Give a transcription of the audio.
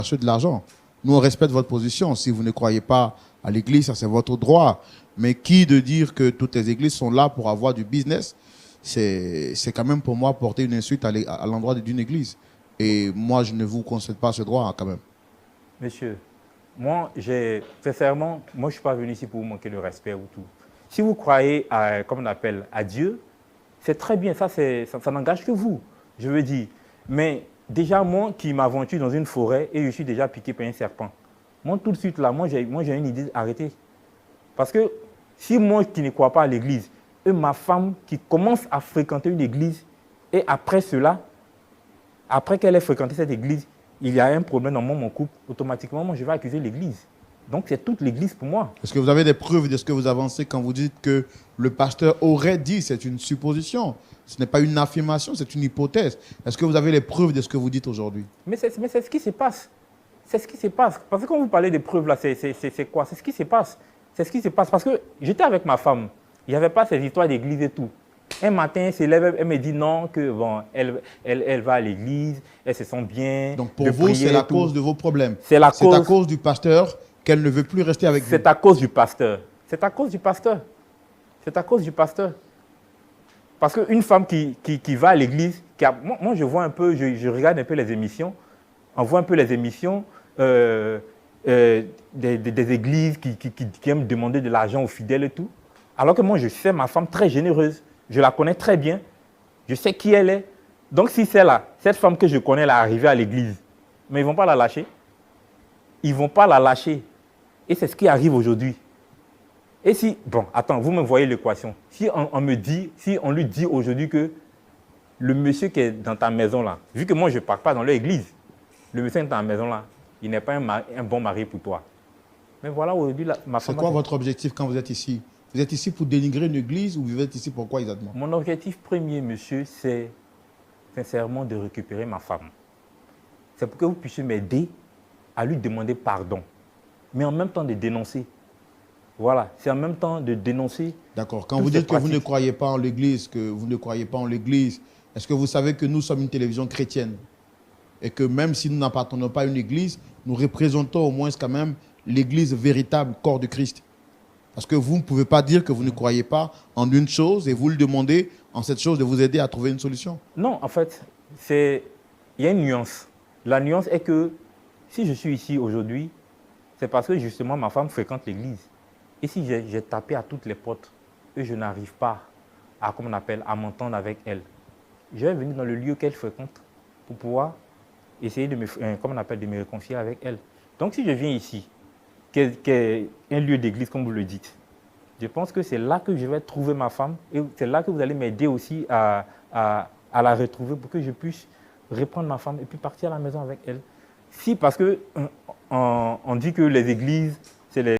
chercher de l'argent. Nous, on respecte votre position. Si vous ne croyez pas à l'église, ça c'est votre droit. Mais qui de dire que toutes les églises sont là pour avoir du business, c'est quand même pour moi porter une insulte à l'endroit d'une église. Et moi, je ne vous concède pas ce droit quand même. Monsieur, moi, sincèrement, moi, je ne suis pas venu ici pour vous manquer de respect ou tout. Si vous croyez à, comme on appelle, à Dieu, c'est très bien, ça n'engage que vous, je veux dire. Mais déjà, moi qui m'aventure dans une forêt et je suis déjà piqué par un serpent, moi, tout de suite, là, moi, j'ai une idée d'arrêter. Parce que si moi qui ne crois pas à l'église, et ma femme qui commence à fréquenter une église, et après cela, après qu'elle ait fréquenté cette église, il y a un problème dans mon couple, automatiquement, moi, je vais accuser l'église. Donc, c'est toute l'église pour moi. Est-ce que vous avez des preuves de ce que vous avancez quand vous dites que le pasteur aurait dit? C'est une supposition. Ce n'est pas une affirmation, c'est une hypothèse. Est-ce que vous avez les preuves de ce que vous dites aujourd'hui? Mais c'est ce qui se passe. C'est ce qui se passe. Parce que quand vous parlez des preuves, là, c'est quoi? C'est ce qui se passe. C'est ce qui se passe. Parce que j'étais avec ma femme. Il n'y avait pas ces histoires d'église et tout. Un matin, elle se lève, elle me dit non, que bon, elle va à l'église, elle se sent bien. Donc pour vous, c'est la cause de vos problèmes. C'est à cause du pasteur qu'elle ne veut plus rester avec vous. C'est à cause du pasteur. C'est à cause du pasteur. C'est à cause du pasteur. Parce qu'une femme qui va à l'église, moi je vois un peu, je regarde un peu les émissions, on voit un peu les émissions des églises qui aiment demander de l'argent aux fidèles et tout. Alors que moi, je sais ma femme très généreuse. Je la connais très bien. Je sais qui elle est. Donc, si c'est là, cette femme que je connais, elle est arrivée à l'église, mais ils ne vont pas la lâcher. Ils ne vont pas la lâcher. Et c'est ce qui arrive aujourd'hui. Et si, bon, attends, vous me voyez l'équation. Si on lui dit aujourd'hui que le monsieur qui est dans ta maison là, vu que moi je ne pars pas dans leur église, le monsieur qui est dans ta maison là, il n'est pas un bon mari pour toi. Mais voilà, aujourd'hui, ma femme... C'est quoi votre objectif quand vous êtes ici? Vous êtes ici pour dénigrer une église ou vous êtes ici pour quoi exactement? Mon objectif premier, monsieur, c'est sincèrement de récupérer ma femme. C'est pour que vous puissiez m'aider à lui demander pardon, mais en même temps de dénoncer. Voilà, c'est en même temps de dénoncer. D'accord. Quand vous dites que vous ne croyez pas en l'église, est-ce que vous savez que nous sommes une télévision chrétienne? Et que même si nous n'appartenons pas à une église, nous représentons au moins quand même l'église véritable, corps de Christ. Parce que vous ne pouvez pas dire que vous ne croyez pas en une chose et vous le demandez en cette chose de vous aider à trouver une solution. Non, en fait, il y a une nuance. La nuance est que si je suis ici aujourd'hui, c'est parce que justement ma femme fréquente l'église. Et si j'ai tapé à toutes les portes et je n'arrive pas à, comme on appelle, à m'entendre avec elle, je vais venir dans le lieu qu'elle fréquente pour pouvoir essayer de me réconcilier avec elle. Donc si je viens ici, qui est un lieu d'église, comme vous le dites, je pense que c'est là que je vais trouver ma femme et c'est là que vous allez m'aider aussi à la retrouver pour que je puisse reprendre ma femme et puis partir à la maison avec elle. Si, parce que on dit que les églises